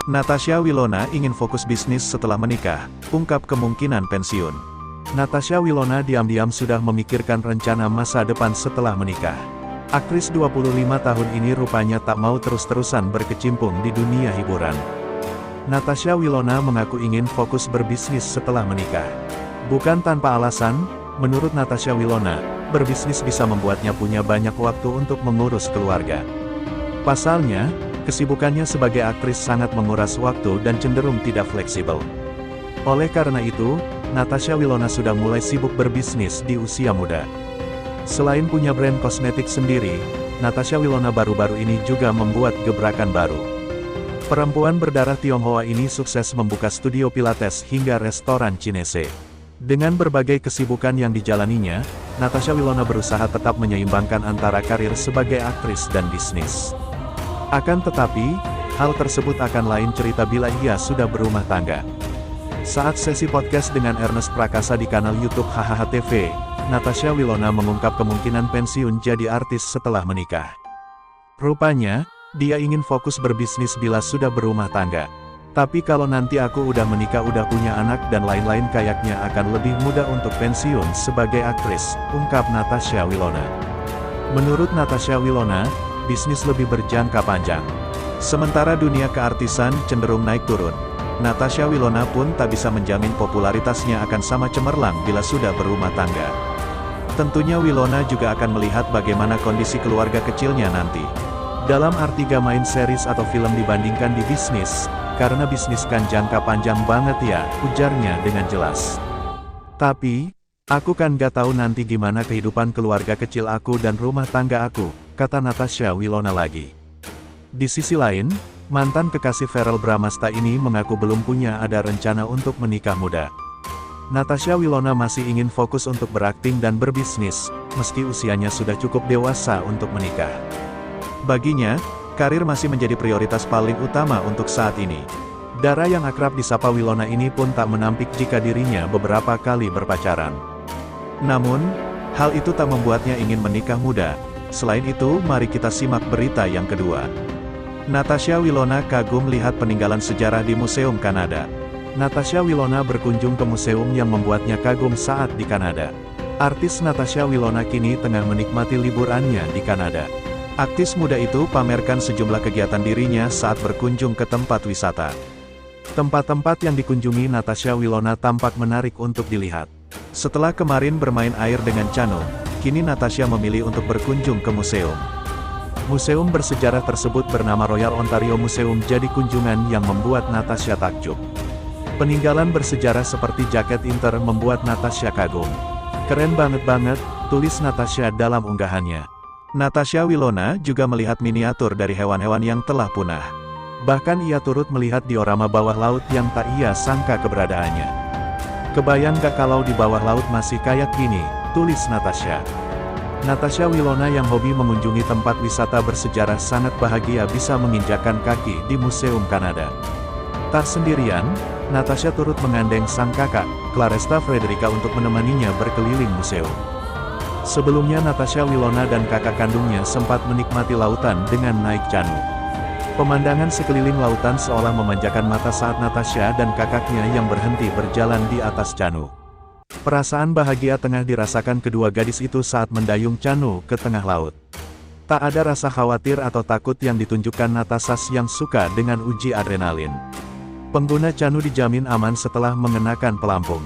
Natasha Wilona ingin fokus bisnis setelah menikah, ungkap kemungkinan pensiun. Natasha Wilona diam-diam sudah memikirkan rencana masa depan setelah menikah. Aktris 25 tahun ini rupanya tak mau terus-terusan berkecimpung di dunia hiburan. Natasha Wilona mengaku ingin fokus berbisnis setelah menikah. Bukan tanpa alasan, menurut Natasha Wilona, berbisnis bisa membuatnya punya banyak waktu untuk mengurus keluarga. Pasalnya, kesibukannya sebagai aktris sangat menguras waktu dan cenderung tidak fleksibel. Oleh karena itu, Natasha Wilona sudah mulai sibuk berbisnis di usia muda. Selain punya brand kosmetik sendiri, Natasha Wilona baru-baru ini juga membuat gebrakan baru. Perempuan berdarah Tionghoa ini sukses membuka studio pilates hingga restoran Cinese. Dengan berbagai kesibukan yang dijalaninya, Natasha Wilona berusaha tetap menyeimbangkan antara karir sebagai aktris dan bisnis. Akan tetapi, hal tersebut akan lain cerita bila ia sudah berumah tangga. Saat sesi podcast dengan Ernest Prakasa di kanal YouTube HHH TV, Natasha Wilona mengungkap kemungkinan pensiun jadi artis setelah menikah. Rupanya, dia ingin fokus berbisnis bila sudah berumah tangga. Tapi kalau nanti aku udah menikah, udah punya anak dan lain-lain, kayaknya akan lebih mudah untuk pensiun sebagai aktris, ungkap Natasha Wilona. Menurut Natasha Wilona, bisnis lebih berjangka panjang. Sementara dunia keartisan cenderung naik turun. Natasha Wilona pun tak bisa menjamin popularitasnya akan sama cemerlang bila sudah berumah tangga. Tentunya Wilona juga akan melihat bagaimana kondisi keluarga kecilnya nanti. Dalam arti gak main series atau film dibandingkan di bisnis, karena bisnis kan jangka panjang banget ya, ujarnya dengan jelas. Tapi, aku kan gak tahu nanti gimana kehidupan keluarga kecil aku dan rumah tangga aku, kata Natasha Wilona lagi. Di sisi lain, mantan kekasih Verrell Bramasta ini mengaku belum punya ada rencana untuk menikah muda. Natasha Wilona masih ingin fokus untuk berakting dan berbisnis, meski usianya sudah cukup dewasa untuk menikah. Baginya, karir masih menjadi prioritas paling utama untuk saat ini. Dara yang akrab disapa Wilona ini pun tak menampik jika dirinya beberapa kali berpacaran. Namun, hal itu tak membuatnya ingin menikah muda. Selain itu, mari kita simak berita yang kedua. Natasha Wilona kagum lihat peninggalan sejarah di Museum Kanada. Natasha Wilona berkunjung ke museum yang membuatnya kagum saat di Kanada. Artis Natasha Wilona kini tengah menikmati liburannya di Kanada. Aktris muda itu pamerkan sejumlah kegiatan dirinya saat berkunjung ke tempat wisata. Tempat-tempat yang dikunjungi Natasha Wilona tampak menarik untuk dilihat. Setelah kemarin bermain air dengan Chano, kini Natasha memilih untuk berkunjung ke museum. Museum bersejarah tersebut bernama Royal Ontario Museum jadi kunjungan yang membuat Natasha takjub. Peninggalan bersejarah seperti jaket Inter membuat Natasha kagum. Keren banget, tulis Natasha dalam unggahannya. Natasha Wilona juga melihat miniatur dari hewan-hewan yang telah punah. Bahkan ia turut melihat diorama bawah laut yang tak ia sangka keberadaannya. Kebayang gak kalau di bawah laut masih kayak gini, tulis Natasha. Natasha Wilona yang hobi mengunjungi tempat wisata bersejarah sangat bahagia bisa menginjakan kaki di Museum Kanada. Tak sendirian, Natasha turut mengandeng sang kakak, Claresta Frederica untuk menemaninya berkeliling museum. Sebelumnya Natasha Wilona dan kakak kandungnya sempat menikmati lautan dengan naik Chano. Pemandangan sekeliling lautan seolah memanjakan mata saat Natasha dan kakaknya yang berhenti berjalan di atas Chano. Perasaan bahagia tengah dirasakan kedua gadis itu saat mendayung Chano ke tengah laut. Tak ada rasa khawatir atau takut yang ditunjukkan Natasha yang suka dengan uji adrenalin. Pengguna Chano dijamin aman setelah mengenakan pelampung.